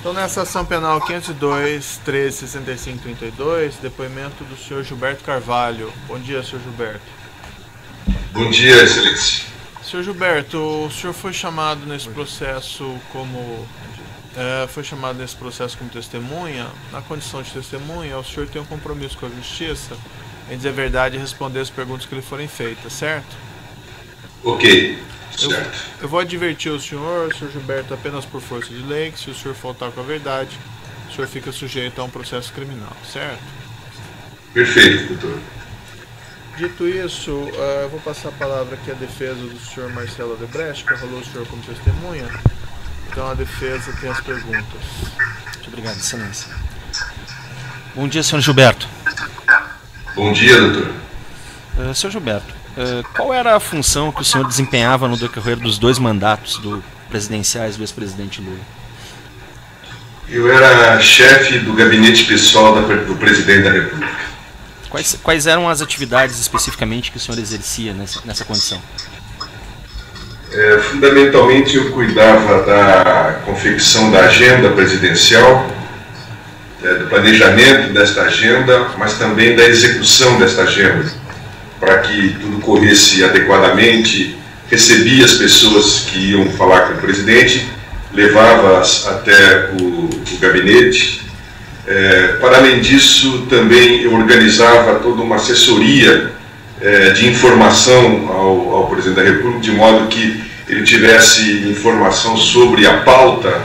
Então, nessa ação penal 502.1365.32, depoimento do senhor Gilberto Carvalho. Bom dia, senhor Gilberto. Bom dia, excelência. Senhor Gilberto, o senhor foi chamado nesse processo como testemunha. Na condição de testemunha, o senhor tem um compromisso com a justiça em dizer a verdade e responder as perguntas que lhe forem feitas, certo? Ok, certo. Eu vou advertir o senhor Gilberto, apenas por força de lei, que se o senhor faltar com a verdade, o senhor fica sujeito a um processo criminal, certo? Perfeito, doutor. Dito isso, eu vou passar a palavra aqui à defesa do senhor Marcelo Odebrecht, que arrolou o senhor como testemunha. Então a defesa tem as perguntas. Muito obrigado, excelência. Bom dia, senhor Gilberto. Bom dia, doutor. Senhor Gilberto, qual era a função que o senhor desempenhava no decorrer dos 2 mandatos presidenciais do ex-presidente Lula? Eu era chefe do gabinete pessoal do presidente da República. Quais eram as atividades especificamente que o senhor exercia nessa condição? Fundamentalmente eu cuidava da confecção da agenda presidencial, do planejamento desta agenda, mas também da execução desta agenda, para que tudo corresse adequadamente. Recebia as pessoas que iam falar com o presidente, levava-as até o gabinete. Para além disso, também eu organizava toda uma assessoria de informação ao presidente da República, de modo que ele tivesse informação sobre a pauta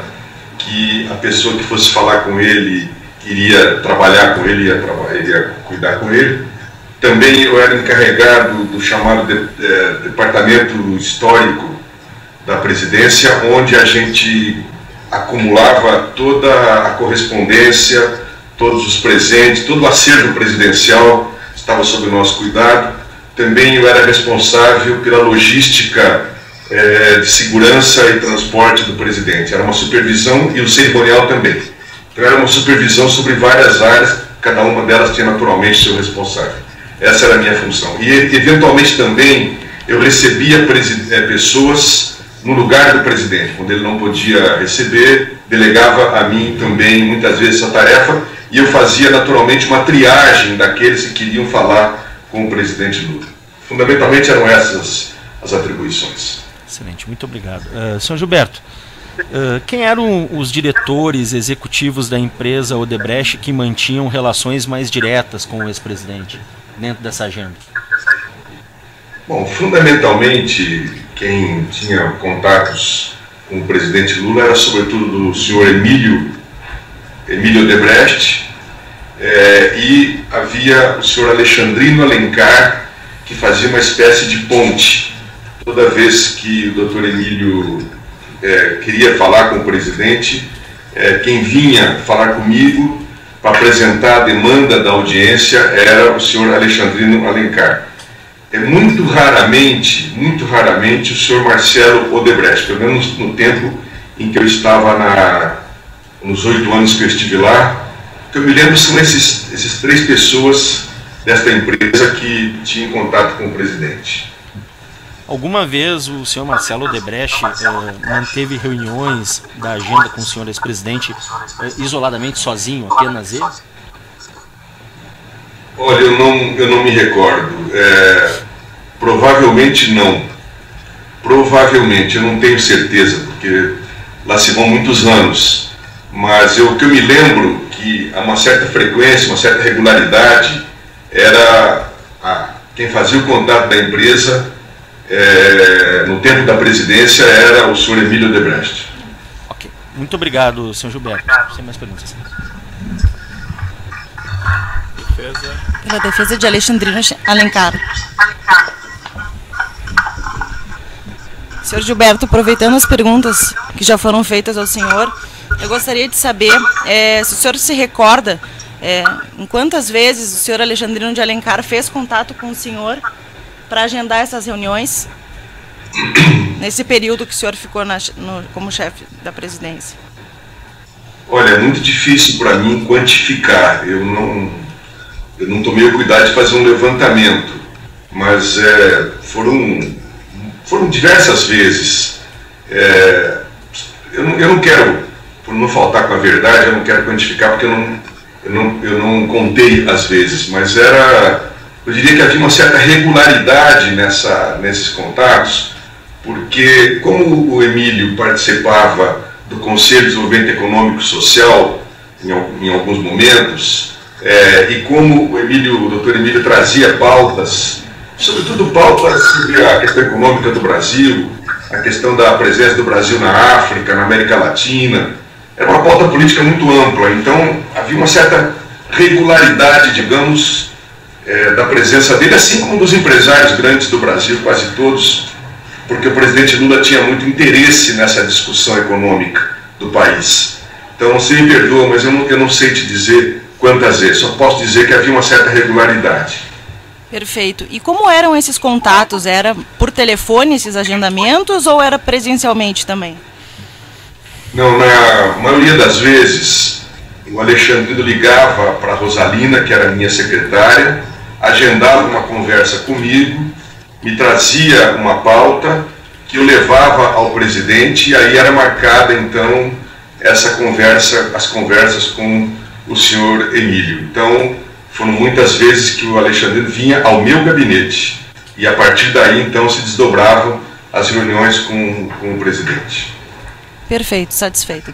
que a pessoa que fosse falar com ele iria trabalhar com ele, iria cuidar com ele. Também eu era encarregado do chamado Departamento Histórico da Presidência, onde a gente acumulava toda a correspondência, todos os presentes, todo o acervo presidencial estava sob o nosso cuidado. Também eu era responsável pela logística de segurança e transporte do presidente. Era uma supervisão e o cerimonial também. Então era uma supervisão sobre várias áreas, cada uma delas tinha naturalmente seu responsável. Essa era a minha função. E eventualmente também eu recebia pessoas no lugar do presidente. Quando ele não podia receber, delegava a mim também muitas vezes essa tarefa, e eu fazia naturalmente uma triagem daqueles que queriam falar com o presidente Lula. Fundamentalmente eram essas as atribuições. Excelente, muito obrigado. Senhor Gilberto, quem eram os diretores executivos da empresa Odebrecht que mantinham relações mais diretas com o ex-presidente dentro dessa agenda? Bom, fundamentalmente quem tinha contatos com o presidente Lula era sobretudo o senhor Emílio Odebrecht, e havia o senhor Alexandrino Alencar, que fazia uma espécie de ponte. Toda vez que o doutor Emílio queria falar com o presidente, quem vinha falar comigo para apresentar a demanda da audiência era o senhor Alexandrino Alencar. Muito raramente o senhor Marcelo Odebrecht, pelo menos no tempo em que eu estava nos 8 anos que eu estive lá. O que eu me lembro são esses 3 pessoas desta empresa que tinham contato com o presidente. Alguma vez o senhor Marcelo Odebrecht manteve reuniões da agenda com o senhor ex-presidente isoladamente, sozinho, apenas ele? Olha, eu não me recordo. Provavelmente não. Provavelmente, eu não tenho certeza, porque lá se vão muitos anos. Mas o que eu me lembro que a uma certa frequência, uma certa regularidade, era quem fazia o contato da empresa no tempo da presidência era o senhor Emílio Odebrecht. Ok. Muito obrigado, senhor Gilberto. Sem mais perguntas. Defesa. Pela defesa de Alexandrino Alencar. Senhor Gilberto, aproveitando as perguntas que já foram feitas ao senhor, eu gostaria de saber se o senhor se recorda em quantas vezes o senhor Alexandrino de Alencar fez contato com o senhor para agendar essas reuniões nesse período que o senhor ficou como chefe da presidência. Olha, é muito difícil para mim quantificar. Eu não tomei o cuidado de fazer um levantamento, mas foram diversas vezes. Eu não quero por não faltar com a verdade, eu não quero quantificar porque eu não contei às vezes, mas eu diria que havia uma certa regularidade nesses contatos, porque como o Emílio participava do Conselho de Desenvolvimento Econômico e Social em alguns momentos, e como o doutor Emílio trazia pautas, sobretudo pautas sobre a questão econômica do Brasil, a questão da presença do Brasil na África, na América Latina, era uma pauta política muito ampla, então havia uma certa regularidade, digamos, da presença dele, assim como dos empresários grandes do Brasil, quase todos, porque o presidente Lula tinha muito interesse nessa discussão econômica do país. Então, você me perdoa, mas eu não sei te dizer quantas vezes, só posso dizer que havia uma certa regularidade. Perfeito. E como eram esses contatos? Era por telefone esses agendamentos ou era presencialmente também? Não, na maioria das vezes, o Alexandrino ligava para a Rosalina, que era minha secretária, agendava uma conversa comigo, me trazia uma pauta que eu levava ao presidente e aí era marcada então as conversas com o senhor Emílio. Então foram muitas vezes que o Alexandrino vinha ao meu gabinete e a partir daí então se desdobravam as reuniões com o presidente. Perfeito, satisfeito.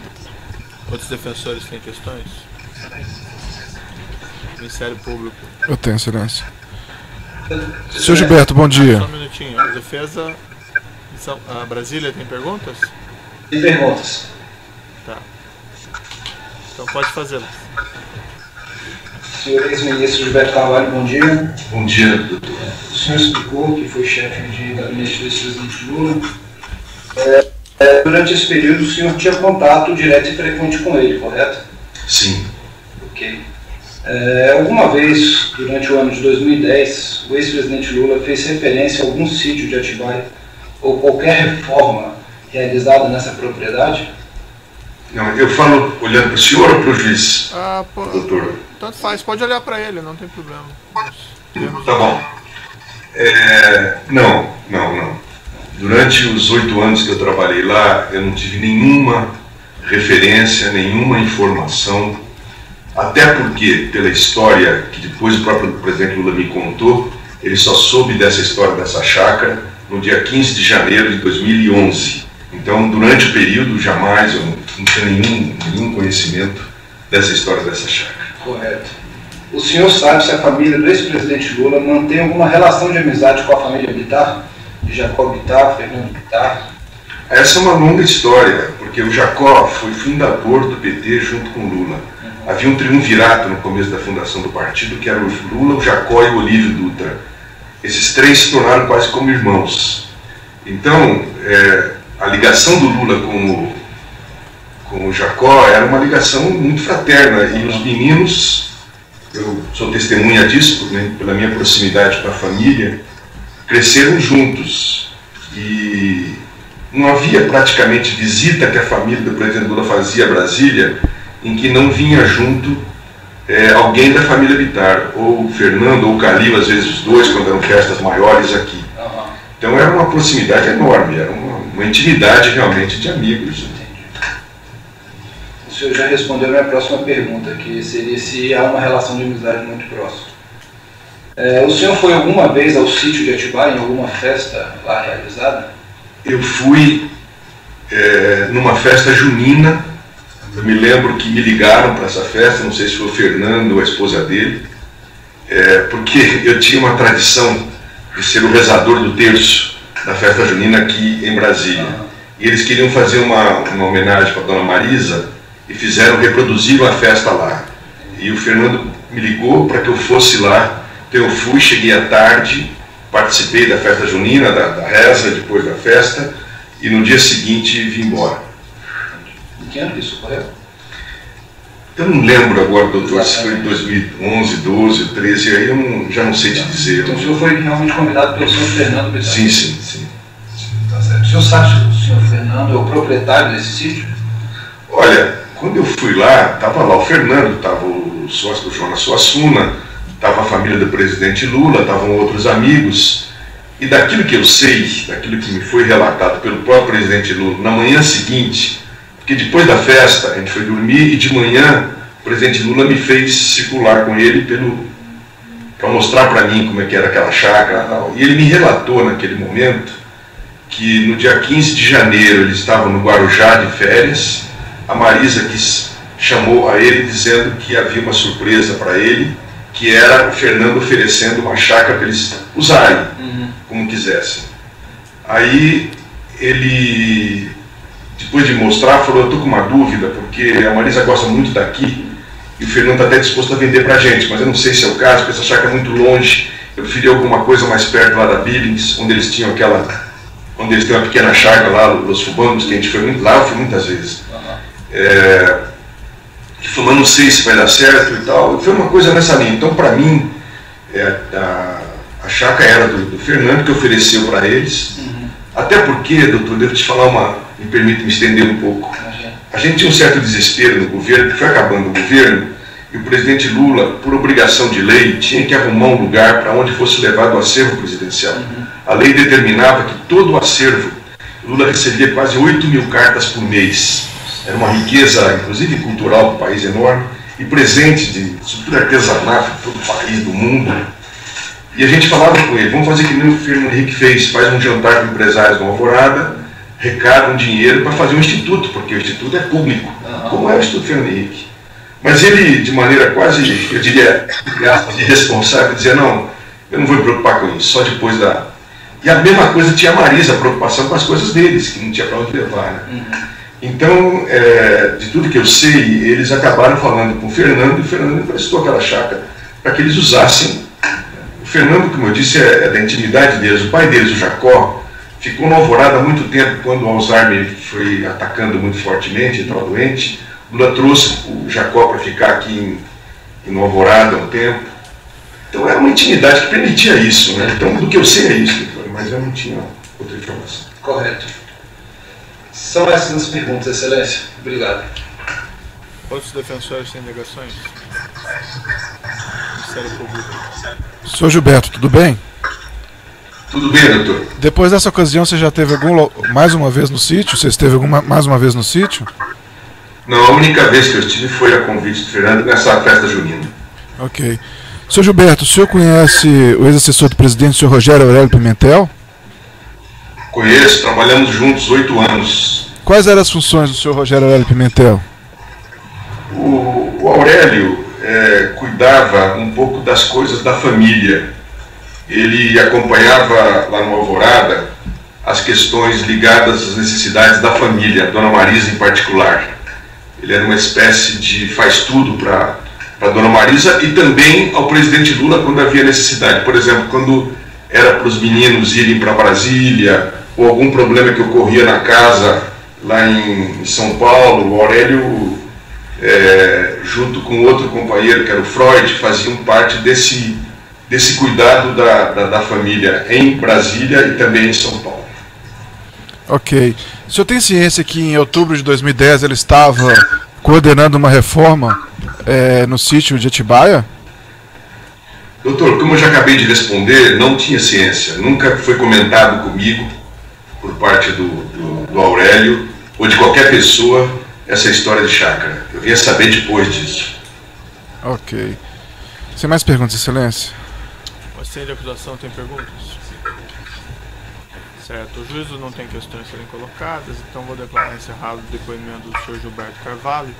Outros defensores têm questões? Ministério Público. Eu tenho, excelência. Senhor Gilberto, bom dia. Só um minutinho. A defesa... A Brasília tem perguntas? Tem perguntas. Tá. Então pode fazê-las. Senhor ex-ministro Gilberto Carvalho, bom dia. Bom dia, doutor. O senhor explicou que foi chefe de gabinete do ex-presidente Lula. Durante esse período, o senhor tinha contato direto e frequente com ele, correto? Sim. Ok. Alguma vez, durante o ano de 2010, o ex-presidente Lula fez referência a algum sítio de Atibaia ou qualquer reforma realizada nessa propriedade? Não, eu falo olhando para o senhor ou para o juiz, doutor? Tanto faz, pode olhar para ele, não tem problema. Tá bom. Não. Durante os 8 anos que eu trabalhei lá, eu não tive nenhuma referência, nenhuma informação, até porque, pela história que depois o próprio presidente Lula me contou, ele só soube dessa história dessa chácara no dia 15 de janeiro de 2011. Então, durante o período, jamais eu não tinha nenhum conhecimento dessa história dessa chácara. Correto. O senhor sabe se a família do ex-presidente Lula mantém alguma relação de amizade com a família Bittar? De Jacó Bittar, Fernando Bittar? Essa é uma longa história, porque o Jacó foi fundador do PT junto com o Lula. Havia um triunvirato no começo da fundação do partido, que era o Lula, o Jacó e o Olívio Dutra. Esses três se tornaram quase como irmãos. Então, a ligação do Lula com o Jacó era uma ligação muito fraterna, e os meninos, eu sou testemunha disso, né, pela minha proximidade com a família, cresceram juntos. E não havia praticamente visita que a família do presidente Lula fazia a Brasília em que não vinha junto alguém da família Bittar, ou o Fernando ou o Calil, às vezes os dois, quando eram festas maiores aqui. Então era uma proximidade enorme, era uma intimidade realmente de amigos. O senhor já respondeu a minha próxima pergunta, que seria se há uma relação de amizade muito próxima. O senhor foi alguma vez ao sítio de Atibaia, em alguma festa lá realizada? Eu fui numa festa junina. Eu me lembro que me ligaram para essa festa, não sei se foi o Fernando ou a esposa dele, porque eu tinha uma tradição de ser o rezador do terço da festa junina aqui em Brasília. E eles queriam fazer uma homenagem para a dona Marisa e reproduziram a festa lá. E o Fernando me ligou para que eu fosse lá. Então eu fui, cheguei à tarde, participei da festa junina, da reza depois da festa, e no dia seguinte vim embora. Em que ano isso ocorreu? Eu não lembro agora, doutor, se foi em 2011, 12, 13, aí eu já não sei te dizer. Então o senhor foi realmente convidado pelo senhor Fernando Bittar? Sim. Tá certo. O senhor sabe se o senhor Fernando é o proprietário desse sítio? Olha, quando eu fui lá, estava lá o Fernando, estava o Jonas Suassuna, estava a família do presidente Lula, estavam outros amigos, e daquilo que eu sei, daquilo que me foi relatado pelo próprio presidente Lula, na manhã seguinte, Porque depois da festa, a gente foi dormir e de manhã o presidente Lula me fez circular com ele para mostrar para mim como é que era aquela chácara e tal. E ele me relatou naquele momento que no dia 15 de janeiro ele estava no Guarujá de férias, a Marisa chamou a ele dizendo que havia uma surpresa para ele, que era o Fernando oferecendo uma chácara para eles usarem, como quisessem. Aí ele, depois de mostrar, falou: eu estou com uma dúvida, porque a Marisa gosta muito daqui, e o Fernando está até disposto a vender para a gente, mas eu não sei se é o caso, porque essa chácara é muito longe, eu preferi alguma coisa mais perto lá da Billings, onde eles têm uma pequena chácara lá, Los Fubanos, que a gente foi muito lá, eu fui muitas vezes. Ele falou: não sei se vai dar certo e tal. Foi uma coisa nessa linha. Então, para mim, a chácara era do Fernando, que ofereceu para eles. Até porque, doutor, devo te falar me permite me estender um pouco. A gente tinha um certo desespero no governo, que foi acabando o governo, e o presidente Lula, por obrigação de lei, tinha que arrumar um lugar para onde fosse levado o acervo presidencial. A lei determinava que todo o acervo, Lula recebia quase 8.000 cartas por mês. Era uma riqueza, inclusive cultural, do país enorme, e presente de estrutura artesanal de todo o país, do mundo. E a gente falava com ele: vamos fazer que nem o Fernando Henrique fez, faz um jantar com empresários no Alvorada, arrecada um dinheiro para fazer um instituto, porque o instituto é público, como é o Instituto Fernando Henrique. Mas ele, de maneira quase, eu diria, irresponsável, dizia: não, eu não vou me preocupar com isso, só depois da... E a mesma coisa tinha a Marisa, a preocupação com as coisas deles, que não tinha para onde levar, né? Então, de tudo que eu sei, eles acabaram falando com o Fernando, e o Fernando emprestou aquela chácara para que eles usassem. O Fernando, como eu disse, é da intimidade deles. O pai deles, o Jacó, ficou no Alvorada há muito tempo, quando o Alzheimer foi atacando muito fortemente, ele estava doente. Lula trouxe o Jacó para ficar aqui no Alvorada há um tempo. Então era uma intimidade que permitia isso, né? Então, do que eu sei é isso, mas eu não tinha outra informação. Correto. São essas as perguntas, Excelência. Obrigado. Outros defensores têm alegações? Ministério Público. Senhor Gilberto, tudo bem? Tudo bem, doutor. Depois dessa ocasião, você já teve mais uma vez no sítio? Você esteve mais uma vez no sítio? Não, a única vez que eu estive foi a convite do Fernando nessa festa junina. Ok. Senhor Gilberto, o senhor conhece o ex-assessor do presidente, o senhor Rogério Aurélio Pimentel? Conheço, trabalhamos juntos 8 anos. Quais eram as funções do senhor Rogério Aurélio Pimentel? O Aurélio cuidava um pouco das coisas da família. Ele acompanhava lá no Alvorada as questões ligadas às necessidades da família, a Dona Marisa em particular. Ele era uma espécie de faz-tudo para a Dona Marisa e também ao presidente Lula quando havia necessidade. Por exemplo, quando era para os meninos irem para Brasília, ou algum problema que ocorria na casa lá em São Paulo, o Aurélio, junto com outro companheiro, que era o Freud, faziam parte desse cuidado da família em Brasília e também em São Paulo. Ok. O senhor tem ciência que em outubro de 2010 ele estava coordenando uma reforma no sítio de Atibaia? Doutor, como eu já acabei de responder, não tinha ciência. Nunca foi comentado comigo, por parte do Aurélio, ou de qualquer pessoa, essa história de chácara. Eu vinha saber depois disso. Ok. Sem mais perguntas, Excelência? O assistente de acusação tem perguntas? Certo. O juízo não tem questões a serem colocadas, então vou declarar encerrado o depoimento do senhor Gilberto Carvalho.